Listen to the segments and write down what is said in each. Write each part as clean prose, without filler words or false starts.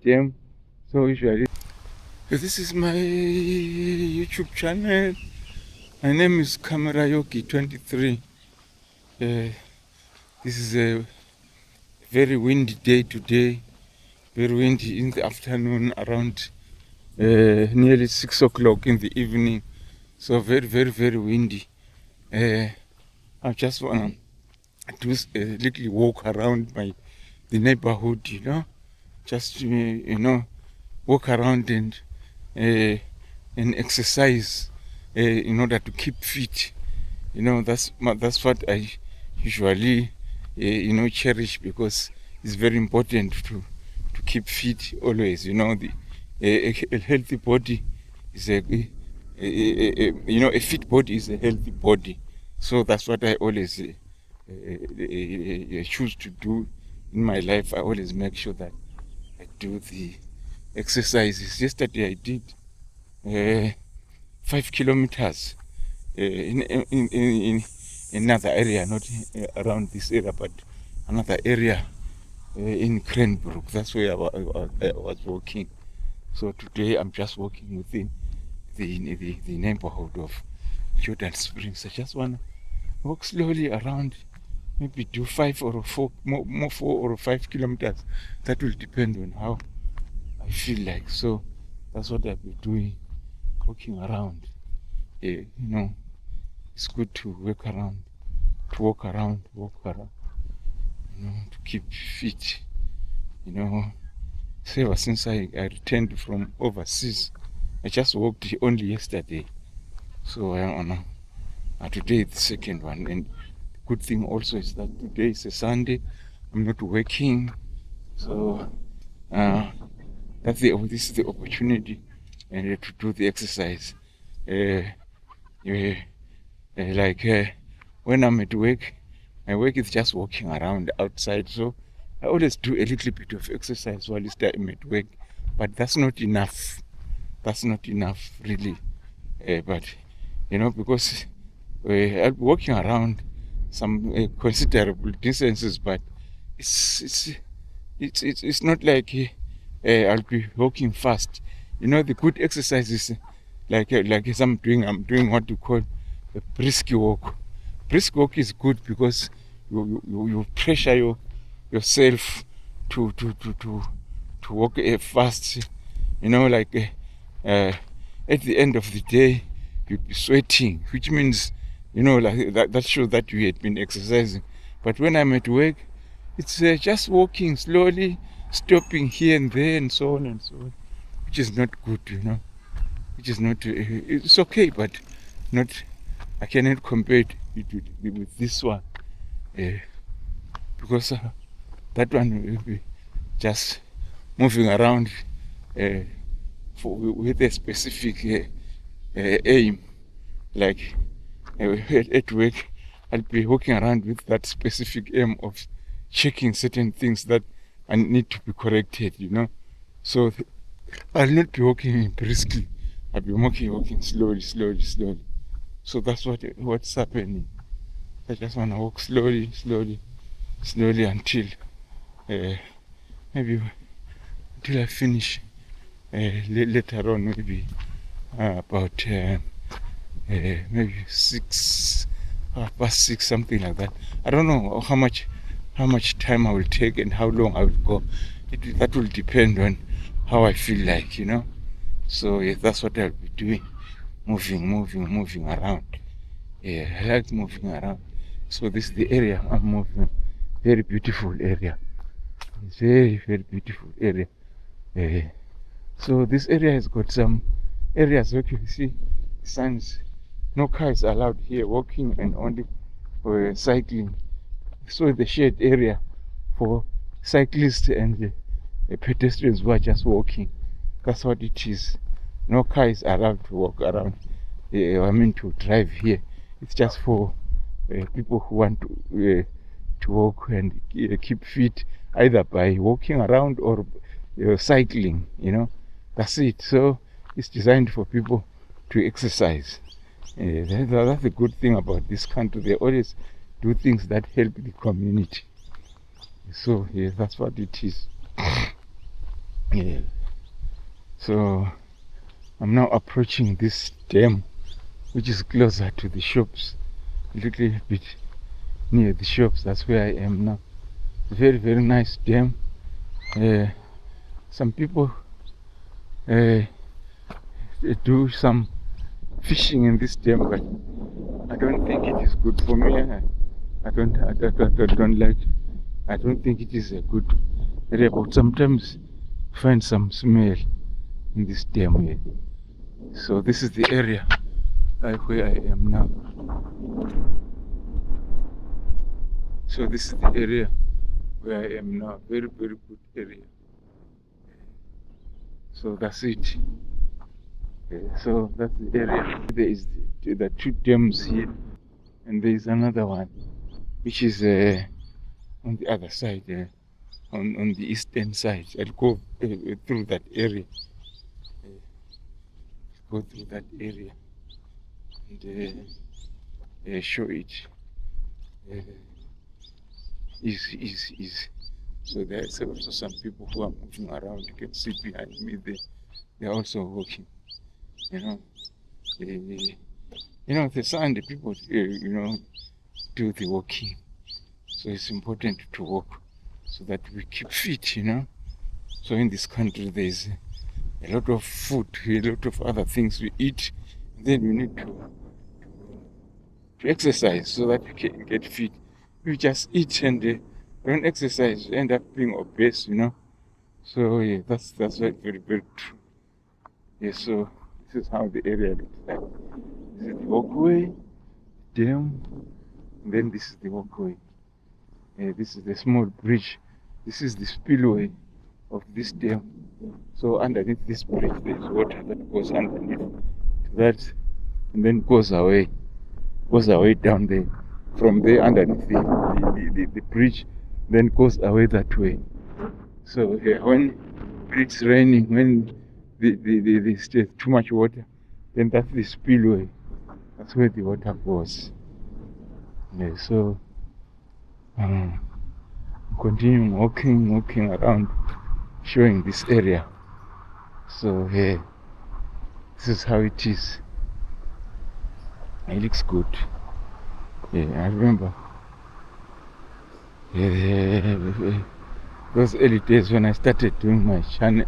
jam. So usually, this is my YouTube channel. My name is Camera Yogi 23. This is a very windy day today. Very windy in the afternoon, around nearly 6 o'clock in the evening. So very windy. I just want to do a little walk around the neighborhood, just walk around and exercise in order to keep fit. That's what I usually cherish, because it's very important to keep fit always. A healthy body is a fit body is a healthy body. So that's what I always choose to do in my life. I always make sure that I do the exercises. Yesterday I did 5 kilometers in another area, not around this area, but another area in Cranbrook. That's where I was walking. So today I'm just walking within the neighborhood of Jordan Springs. I just want to walk slowly around, maybe do 5 or 4 more 4 or 5 kilometers. That will depend on how I feel like. So that's what I've been doing, walking around. It's good to walk around, to keep fit. So ever since I returned from overseas, I just walked only yesterday. So today is the second one. And the good thing also is that today is a Sunday. I'm not working. So this is the opportunity to do the exercise. When I'm at work, my work is just walking around outside. So I always do a little bit of exercise while I'm at work. But that's not enough. That's not enough, really. But because I'm walking around some considerable distances, but it's not like I'll be walking fast. The good exercise is like as I'm doing what you call a brisk walk. Brisk walk is good because you pressure yourself to walk fast. At the end of the day, you'll be sweating, which means like that shows that you had been exercising. But when I'm at work, it's just walking slowly, stopping here and there, and so on, which is not good. Which is not. It's okay, but not. I cannot compare it with this one, because that one will be just moving around with a specific aim. Like at work, I'll be walking around with that specific aim of checking certain things that I need to be corrected. So I'll not be walking briskly. I'll be walking slowly. So that's what's happening. I just want to walk slowly until maybe until I finish. Later on, maybe about maybe 6, past 6, something like that. I don't know how much time I will take and how long I will go. That will depend on how I feel like, So that's what I'll be doing, moving around. I like moving around. So this is the area I'm moving. Very beautiful area. It's very beautiful area. So this area has got some areas where you see signs. No cars allowed here, walking and only for cycling. So the shared area for cyclists and pedestrians who are just walking. That's what it is. No car is allowed to walk around. To drive here. It's just for people who want to walk and keep fit, either by walking around or cycling. That's it. So it's designed for people to exercise. That's the good thing about this country. They always do things that help the community. So that's what it is. Yeah. So I'm now approaching this dam, which is closer to the shops, a little bit near the shops. That's where I am now. Very, very nice dam. Some people do some fishing in this dam, but I don't think it is good for me. I don't like. I don't think it is a good area. But sometimes find some smell in this dam here. So this is the area where I am now. So this is the area where I am now. Very, very good area. So that's it. So that's the area. There is the two dams here, and there is another one, which is on the other side, on the eastern side. I'll go through that area. Go through that area and show it. Easy. So there's also some people who are moving around. You can see behind me there. They're also walking. The Sunday people, do the walking. So it's important to walk so that we keep fit, So in this country, there's a lot of food, a lot of other things we eat. And then we need to exercise so that you can get fit. You just eat and don't exercise, you end up being obese, So yeah, that's very, very, very true. Yeah, so this is how the area looks like. This is the walkway, dam, and then this is the walkway. This is the small bridge. This is the spillway of this dam. So underneath this bridge, there is water that goes underneath that, and then goes away down there. From there, underneath the bridge, then goes away that way. So when it's raining, when there's too much water, then that's the spillway. That's where the water goes. Yeah, so continuing walking around, showing this area. So this is how it is. It looks good. Yeah, I remember those early days when I started doing my channel,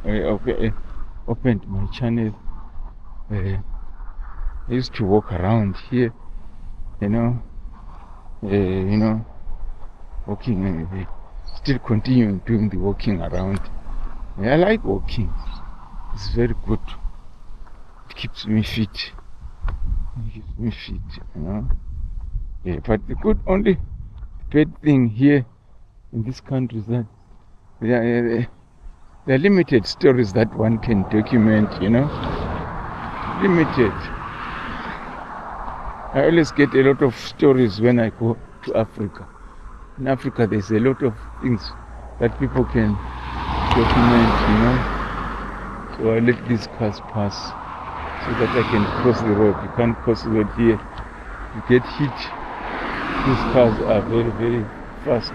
opened my channel. I used to walk around here, walking, still continuing doing the walking around. I like walking. It's very good. It keeps me fit. Yeah, but the only bad thing here in this country is that there are limited stories that one can document, Limited. I always get a lot of stories when I go to Africa. In Africa, there's a lot of things that people can document, So I let these cars pass so that I can cross the road. You can't cross the road here. You get hit. These cars are very, very fast.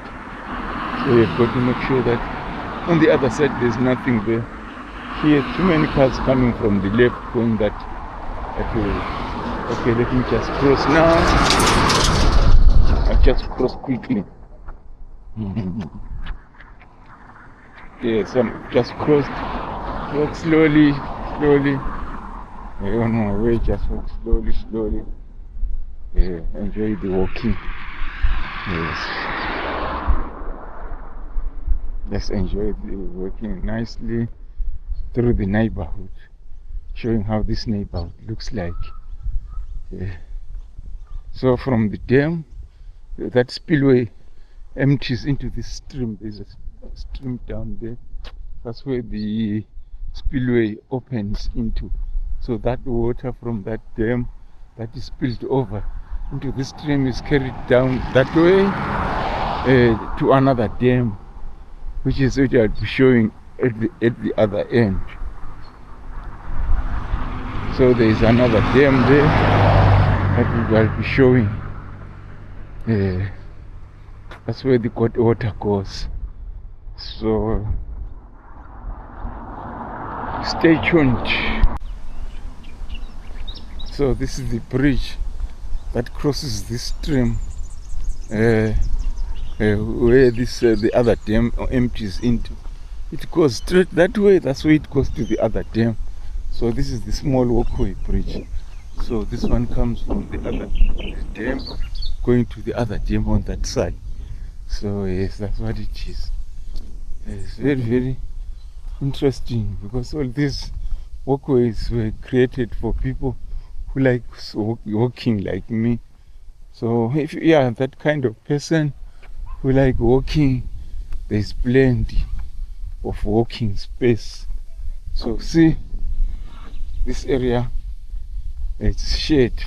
So you've got to make sure that on the other side there's nothing there. Here, too many cars coming from the left going that way. Okay, let me just cross now. I'll just cross quickly. Yes, I'm just crossed. Walk slowly. On my way, just walk slowly. Yeah, enjoy the walking. Yes. Just enjoy the walking nicely through the neighborhood, showing how this neighborhood looks like. Yeah. So from the dam, that spillway empties into this stream. There's a stream down there. That's where the spillway opens into. So that water from that dam that is spilled over into the stream is carried down that way to another dam, which is what I'll be showing at the other end. So there is another dam there that I'll be showing. That's where the water goes. So Stay tuned. So this is the bridge that crosses this stream where this the other dam empties into. It goes straight that way. That's where it goes to the other dam. So this is the small walkway bridge. So this one comes from the other dam going to the other dam on that side. So yes, that's what it is. It's very, very interesting because all these walkways were created for people who like walking like me. So if you are that kind of person who like walking, there's plenty of walking space. So see, this area, it's shade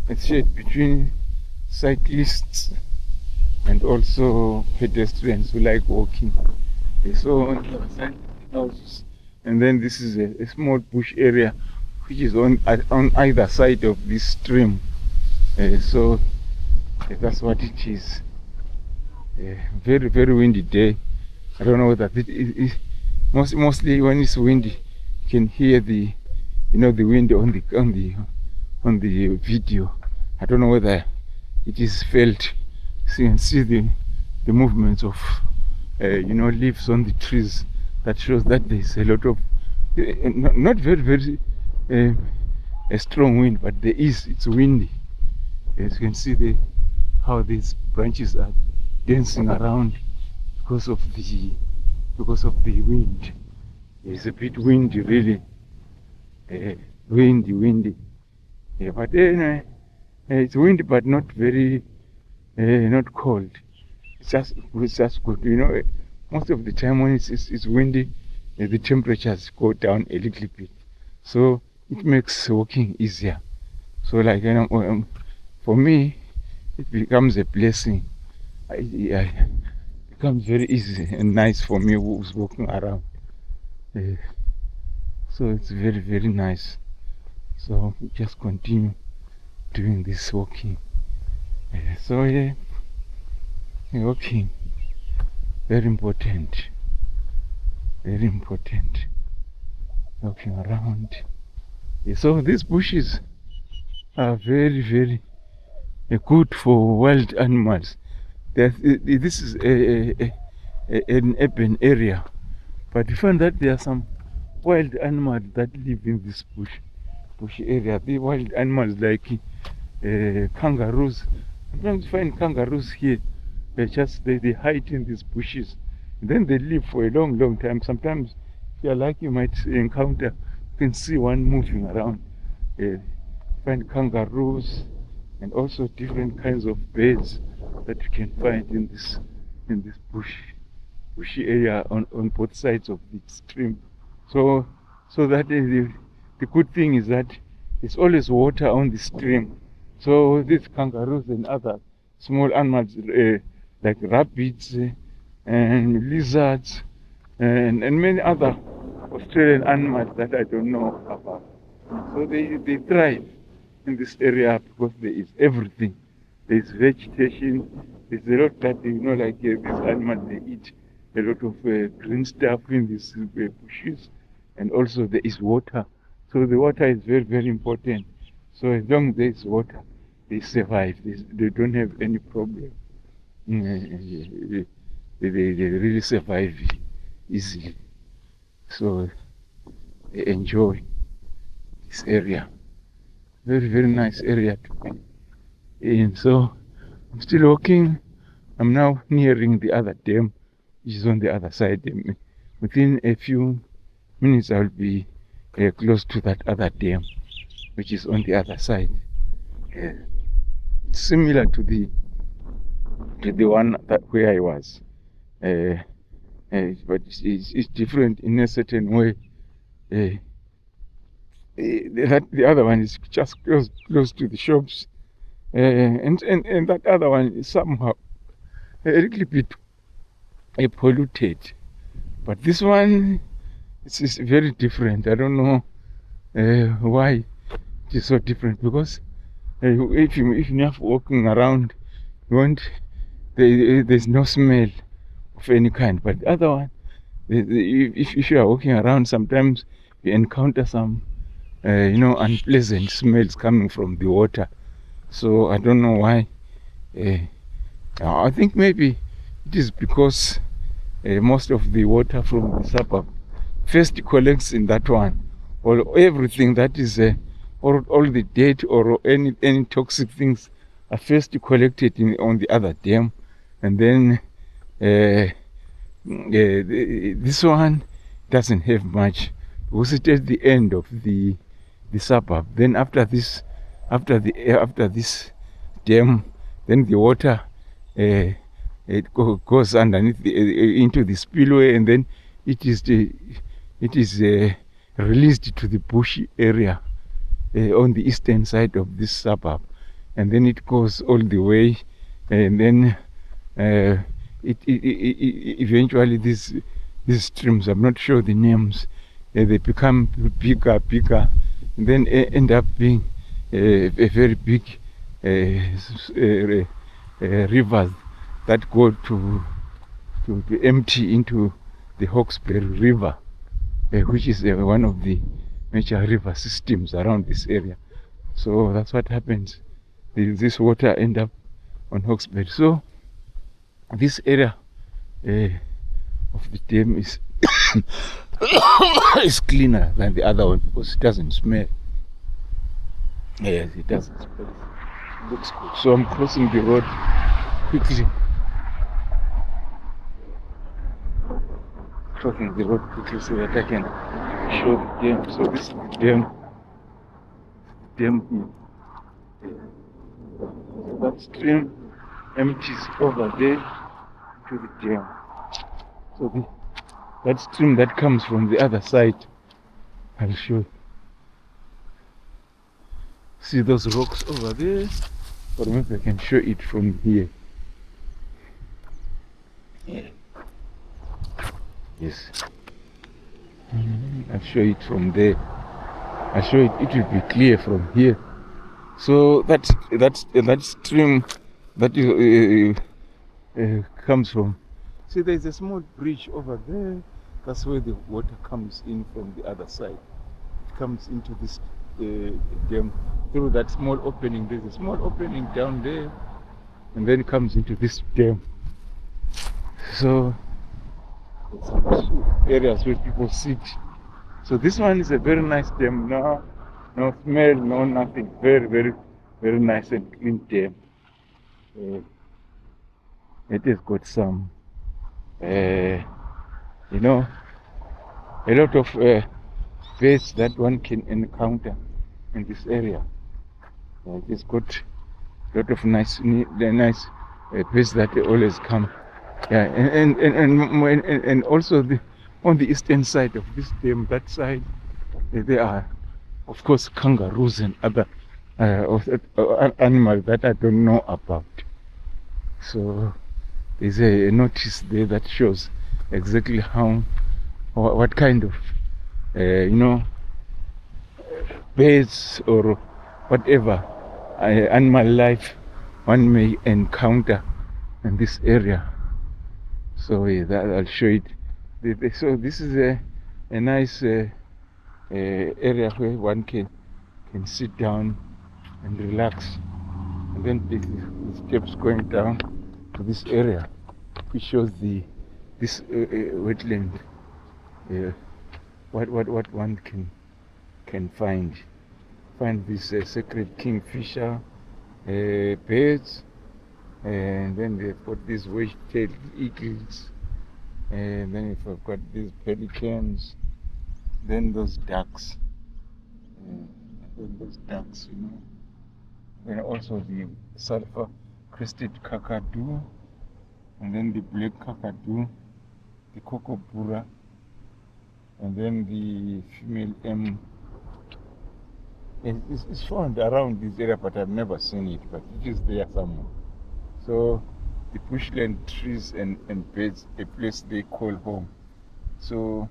between cyclists and also pedestrians who like walking. So on the other side of the houses, and then this is a small bush area which is on either side of this stream. So that's what it is. Very, very windy day. I don't know whether it mostly when it's windy, you can hear the wind on the video. I don't know whether it is felt. So you can see the movements of leaves on the trees. That shows that there's a lot of not very, very a strong wind, but it's windy. As you can see how these branches are dancing around because of the wind. It's a bit windy, really. Windy. Yeah, but anyway, it's windy, but not very, not cold. It's just good. Most of the time when it's windy, the temperatures go down a little bit, so it makes walking easier. So like for me, it becomes a blessing. It becomes very easy and nice for me who's walking around. So it's very, very nice. So we just continue doing this walking. So yeah, walking, very important. Walking around. So these bushes are very, very good for wild animals. This is an urban area, but you find that there are some wild animals that live in this bush area. The wild animals like kangaroos. Sometimes you find kangaroos here. They hide in these bushes. And then they live for a long, long time. Sometimes if you're lucky, you might encounter, you can see one moving around. Find kangaroos and also different kinds of birds that you can find in this bushy area on both sides of the stream. So that the good thing is that there's always water on the stream. So these kangaroos and other small animals like rabbits and lizards and many other Australian animals that I don't know about. So they thrive in this area because there is everything. There is vegetation. There's a lot that like these animals, they eat a lot of green stuff in these bushes, and also there is water. So the water is very, very important. So as long as there is water, they survive. They don't have any problem. They really survive easily. So they enjoy this area. Very, very nice area to be in. So I'm still walking. I'm now nearing the other dam, which is on the other side. Within a few minutes, I'll be close to that other dam, which is on the other side. It's similar to the one where I was, but it's different in a certain way. The other one is just close to the shops, and that other one is somehow a little bit polluted. But this one is very different. I don't know why it is so different, because if you're walking around, there's no smell of any kind. But the other one, if you are walking around, sometimes you encounter some unpleasant smells coming from the water. So I don't know why. I think maybe it is because most of the water from the suburb first collects in that one, or everything that is all the dirt or any toxic things are first collected on the other dam, and then this one doesn't have much because it's at the end of the suburb. Then after this dam, then the water goes underneath into the spillway, and then it is released to the bushy area on the eastern side of this suburb, and then it goes all the way, and then eventually these streams, I'm not sure the names, they become bigger, and then end up being a very big rivers that go to empty into the Hawkesbury River, which is one of the major river systems around this area. So that's what happens. This water end up on Hawkesbury. So this area of the dam is is cleaner than the other one because it doesn't smell. Yes, it doesn't smell. It looks good. So I'm crossing the road quickly. Crossing the road quickly so that I can show the dam. So this is the dam. Dam here. That stream empties over there to the dam. So that stream that comes from the other side, I'll show you. See those rocks over there? Or maybe I can show it from here. Yeah. Yes. I'll show it from there. I'll show it. It will be clear from here. So that stream that comes from. See, there's a small bridge over there. That's where the water comes in from the other side. It comes into this dam through that small opening. There's a small opening down there, and then it comes into this dam. So areas where people sit. So this one is a very nice dam. No smell, no nothing. Very, very, very nice and clean dam. It has got some, a lot of birds that one can encounter in this area. It has got a lot of nice birds that always come. Yeah, and also on the eastern side of this dam, that side, there are, of course, kangaroos and other animals that I don't know about. So there's a notice there that shows exactly what kind of, birds or whatever animal life one may encounter in this area. So that I'll show it. So this is a nice area where one can sit down and relax, and then the steps going down to this area, which shows this wetland. What one can find these sacred kingfisher birds, and then they've got these wedge-tailed eagles, and then we've got these pelicans, then those ducks, and also the sulfur-crested kakadu, and then the black kakadu, the kookaburra, and then the female M. It's found around this area, but I've never seen it, but it is there somewhere. So the bushland trees and birds, a place they call home. So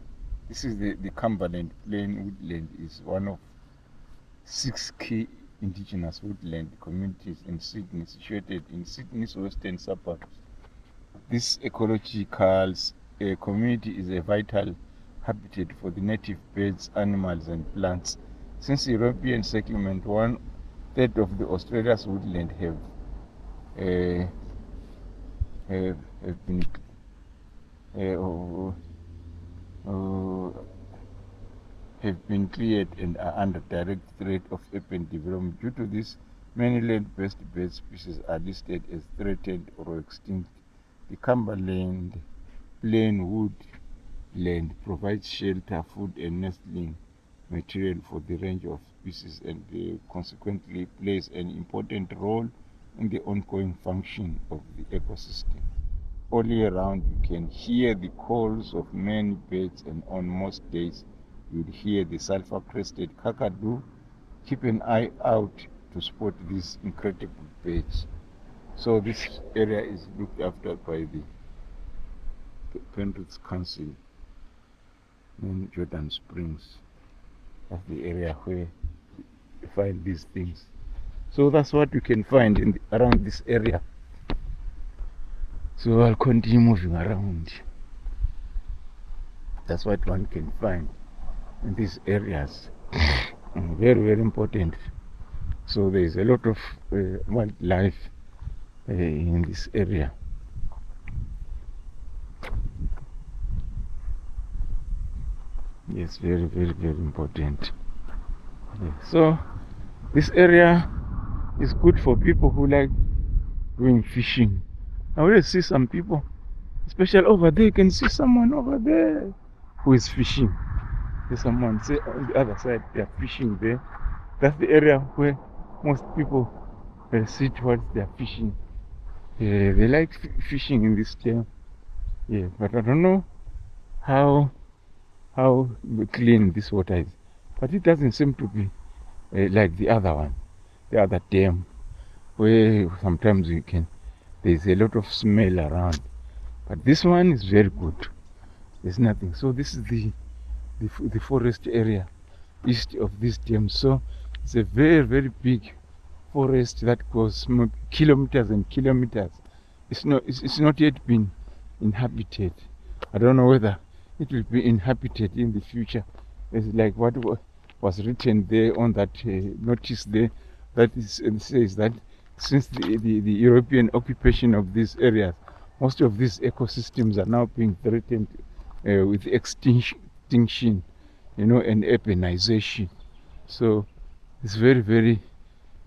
this is the Cumberland Plain Woodland, is one of 6 key indigenous woodland communities in Sydney, situated in Sydney's western suburbs. This ecological community is a vital habitat for the native birds, animals and plants. Since European settlement, 1/3 of the Australia's woodland have been have been cleared and are under direct threat of urban development. Due to this, many land-based bird species are listed as threatened or extinct. The Cumberland plain woodland provides shelter, food and nesting material for the range of species and consequently plays an important role in the ongoing function of the ecosystem. All year round you can hear the calls of many birds, and on most days you'll hear the sulfur-crested kakadu. Keep an eye out to spot these incredible birds. So this area is looked after by the Penrith Council in Jordan Springs. That's the area where you find these things. So that's what you can find around this area. So I'll continue moving around. That's what one can find in these areas. Very, very important. So there's a lot of wildlife in this area. Yes, very, very, very important. So this area is good for people who like doing fishing. I always see some people, especially over there. You can see someone over there who is fishing. There's someone, say on the other side, they are fishing there. That's the area where most people sit while they are fishing. They like fishing in this time. Yeah, but I don't know how clean this water is. But it doesn't seem to be like the other one, the other dam, where sometimes there's a lot of smell around. But this one is very good. There's nothing. So this is the forest area east of this dam. So it's a very, very big forest that goes kilometers and kilometers. It's not yet been inhabited. I don't know whether it will be inhabited in the future. It's like what was written there on that notice there, that says that since the European occupation of these areas, most of these ecosystems are now being threatened with extinction, and urbanization. So it's very, very,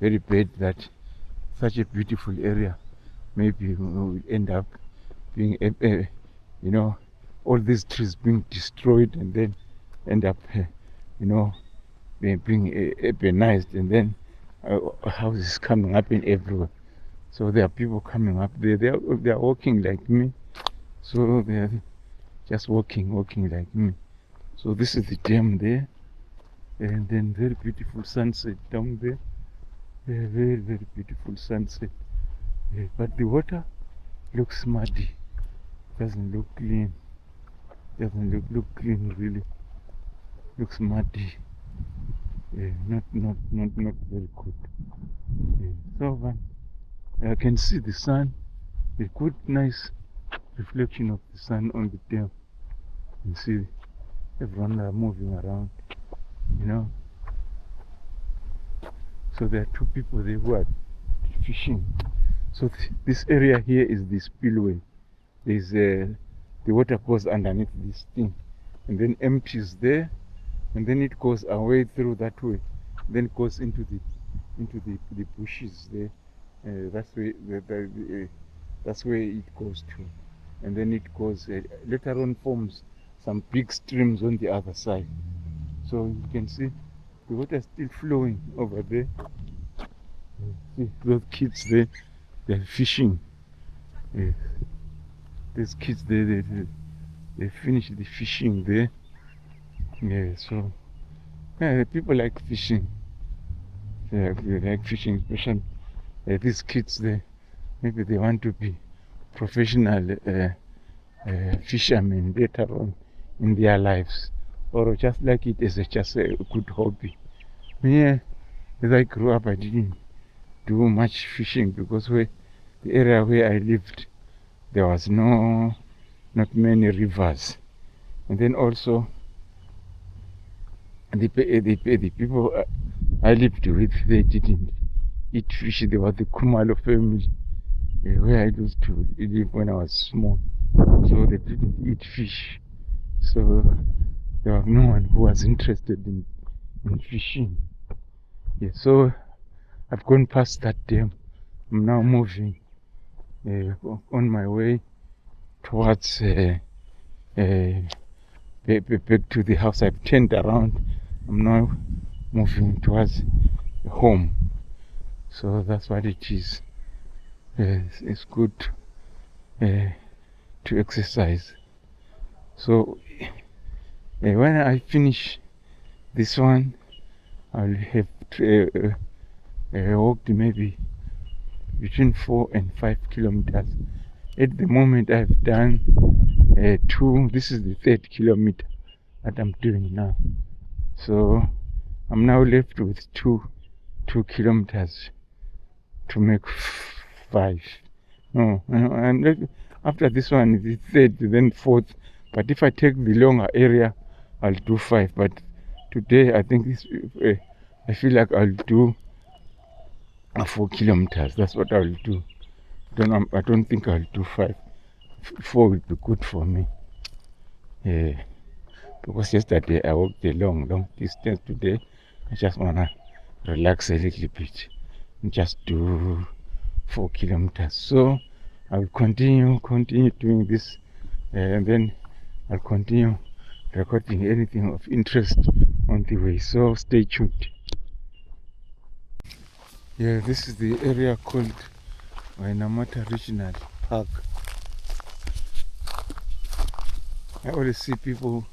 very bad that such a beautiful area maybe will end up being, all these trees being destroyed and then end up, being urbanized, and then houses coming up in everywhere. So there are people coming up there. They are walking like me. So they are just walking like me. So this is the dam there, and then very beautiful sunset down there. Very, very beautiful sunset. But the water looks muddy. Doesn't look clean. Doesn't look clean really. Looks muddy. Not very good. So I can see the sun. A good, nice reflection of the sun on the dam. You see everyone are moving around, So there are two people there who are fishing. So this area here is the spillway. There's the water goes underneath this thing and then empties there, and then it goes away through that way, then goes into the bushes there. That's where it goes to, and then it goes later on forms some big streams on the other side. So you can see the water is still flowing over there. See those kids there, they're fishing. These kids there, they finished the fishing there. So people like fishing. They like fishing, especially these kids there. Maybe they want to be professional fishermen later on in their lives, or just like it as just a good hobby. Me, as I grew up, I didn't do much fishing because the area where I lived, there was not many rivers, and then also the people I lived with, they didn't eat fish. They were the Kumalo family, where I used to live when I was small. So they didn't eat fish. So there was no one who was interested in fishing. Yeah, so I've gone past that dam. I'm now moving on my way towards back to the house. I've turned around. I'm now moving towards home. So that's what it is. It's good to exercise. So when I finish this one, I'll have walked maybe between 4 and 5 kilometers. At the moment, I've done 2. This is the 3rd kilometer that I'm doing now. So I'm now left with 2 kilometers to make 5. No, and after this one, the 3rd, then 4th. But if I take the longer area, I'll do 5. But today, I think I feel like I'll do 4 kilometers. That's what I'll do. I don't think I'll do 5. 4 will be good for me. Because yesterday I walked a long distance. Today I just wanna relax a little bit and just do 4 kilometers. So I'll continue doing this, and then I'll continue recording anything of interest on the way. So stay tuned. Yeah, this is the area called Wainamata Regional Park. I always see people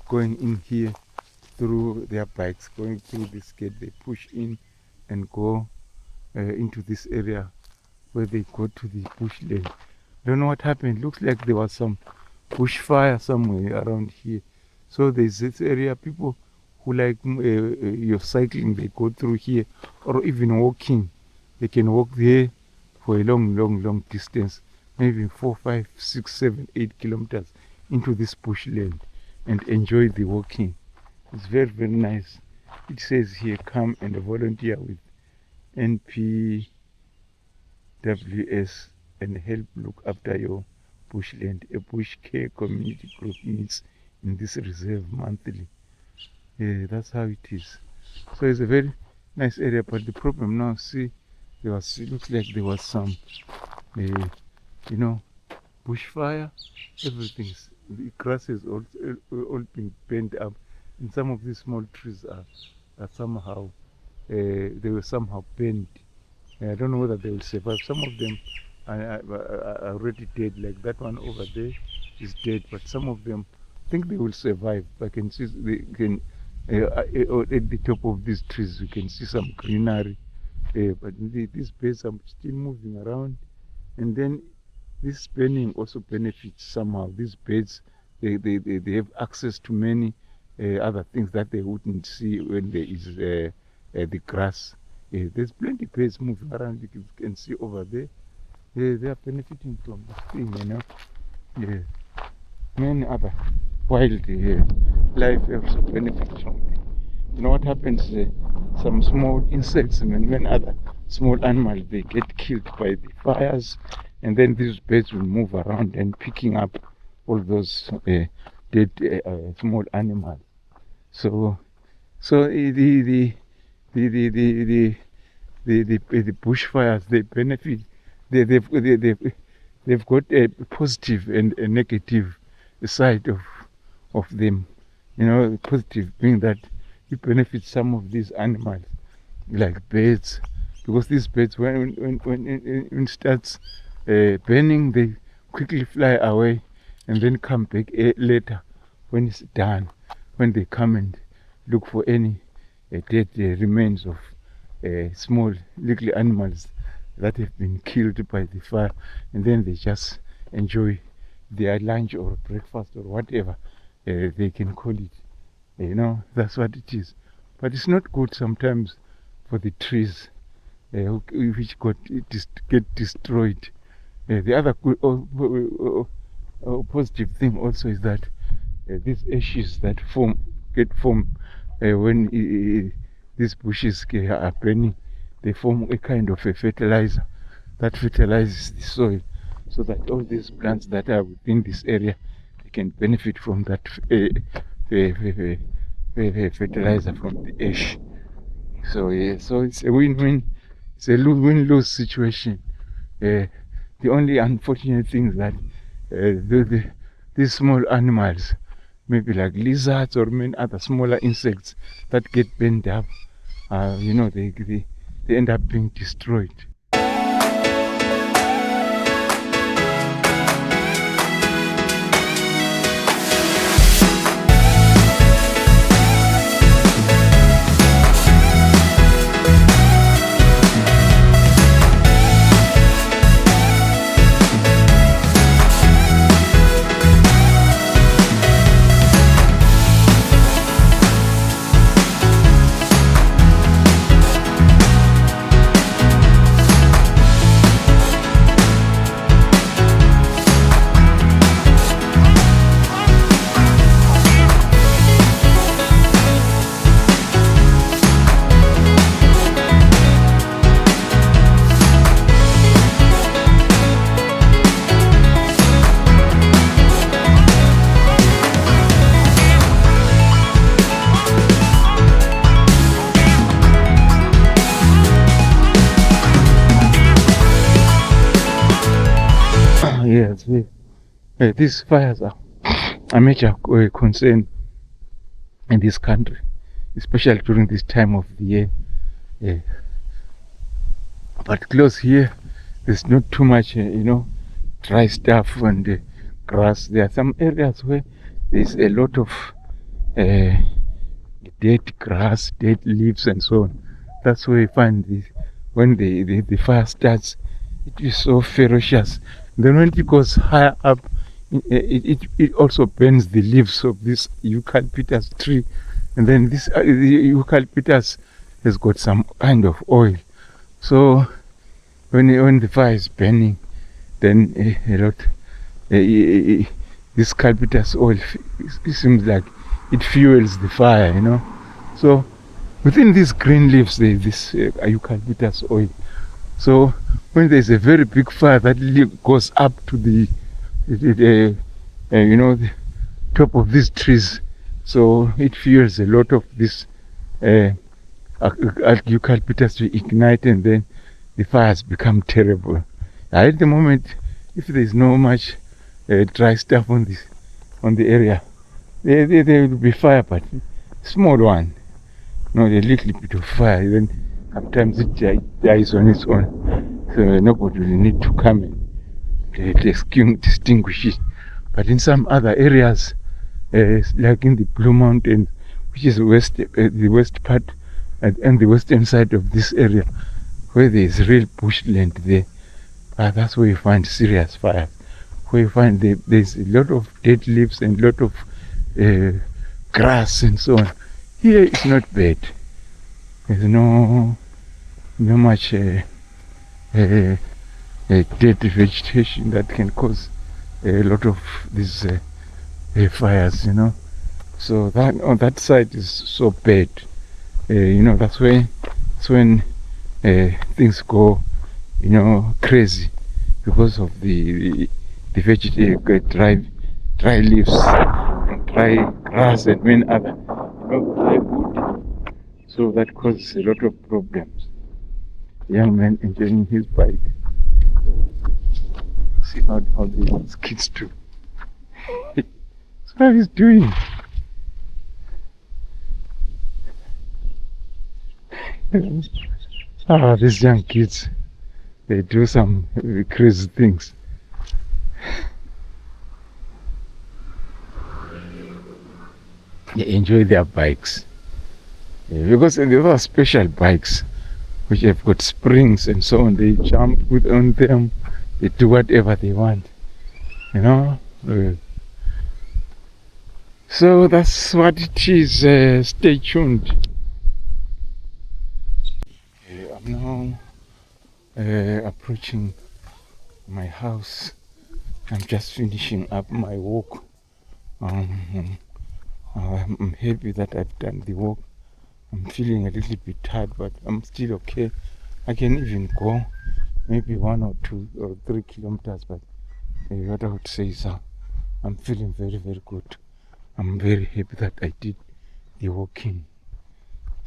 going in here through their bikes, going through this gate. They push in and go into this area where they go to the bushland. Don't know what happened. Looks like there was some bushfire somewhere around here. So there's this area, people who like you're cycling, they go through here, or even walking. They can walk there for a long distance, maybe 4, 5, 6, 7, 8 kilometers into this bushland and enjoy the walking. It's very nice. It says here, come and volunteer with NPWS and help look after your bushland. A bush care community group meets in this reserve monthly. That's how it is. So it's a very nice area, but the problem now, see, it looks like there was some bushfire. The grass is all been bent up, and some of these small trees are somehow they were somehow bent. I don't know whether they will survive. Some of them are already dead, like that one over there is dead, but some of them I think they will survive. I can see they can at the top of these trees you can see some greenery, but these birds are still moving around. And then this burning also benefits somehow. These birds, they have access to many other things that they wouldn't see when there is the grass. There's plenty of birds moving around. You can see over there. They are benefiting from this thing, Many other wild life also benefit from it. You know what happens? Some small insects and when other small animals, they get killed by the fires, and then these birds will move around and picking up all those dead small animals. So the bushfires, they benefit. They've got a positive and a negative side of them. The positive being that it benefits some of these animals, like birds, because these birds, when it starts burning, they quickly fly away and then come back later when it's done, when they come and look for any dead remains of small little animals that have been killed by the fire, and then they just enjoy their lunch or breakfast or whatever they can call it. That's what it is. But it's not good sometimes for the trees which get destroyed. The other good, positive thing also is that these ashes that form get formed when these bushes are burning. They form a kind of a fertilizer that fertilizes the soil, so that all these plants that are within this area, they can benefit from that fertilizer from the ash. So yeah, so it's a win-win. It's a win-lose situation. The only unfortunate thing is that these small animals, maybe like lizards or many other smaller insects that get burned up, they end up being destroyed. Yes, these fires are a major concern in this country, especially during this time of the year. But close here, there's not too much, dry stuff and grass. There are some areas where there's a lot of dead grass, dead leaves, and so on. That's where you find this. When the fire starts, it is so ferocious. Then when it goes higher up, it also burns the leaves of this eucalyptus tree, and then this the eucalyptus has got some kind of oil. So when the fire is burning, then this eucalyptus oil, it seems like it fuels the fire, So within these green leaves, there is this eucalyptus oil. So when there's a very big fire that goes up to the top of these trees, so it fuels a lot of this eucalyptus to ignite, and then the fires become terrible. At the moment, if there's no much dry stuff on the area, there will be fire, but small one, a little bit of fire. Then sometimes it dies on its own, so nobody will need to come and extinguish it. But in some other areas, like in the Blue Mountain, which is the west part and the western side of this area, where there is real bushland there, that's where you find serious fires. Where you find there's a lot of dead leaves and a lot of grass and so on. Here it's not bad. There's no much dead vegetation that can cause a lot of these fires, So that on that side is so bad. That's when things go, crazy because of the vegetation, dry leaves and dry grass and many other, dry wood. So that causes a lot of problems. Young man enjoying his bike. See how these kids do. That's what he's doing. These young kids, they do some crazy things. They enjoy their bikes. Because there are special bikes which have got springs and so on. They jump on them, they do whatever they want, So that's what it is. Stay tuned. I'm now approaching my house. I'm just finishing up my walk. I'm happy that I've done the walk. I'm feeling a little bit tired, but I'm still okay. I can even go maybe 1 or 2 or 3 kilometers, but what I would say is I'm feeling very, very good. I'm very happy that I did the walking.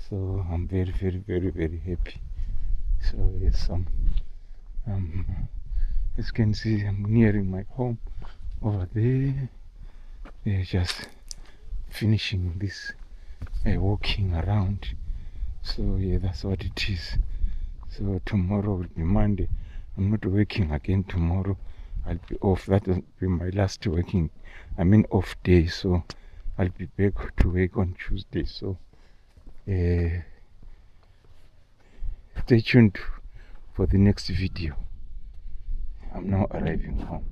So I'm very, very, very, very happy. So yes, as you can see, I'm nearing my home over there. They're just finishing this walking around. So yeah, that's what it is. So tomorrow will be Monday. I'm not working again tomorrow. I'll be off. That will be my last off day. So I'll be back to work on Tuesday. So stay tuned for the next video. I'm now arriving home.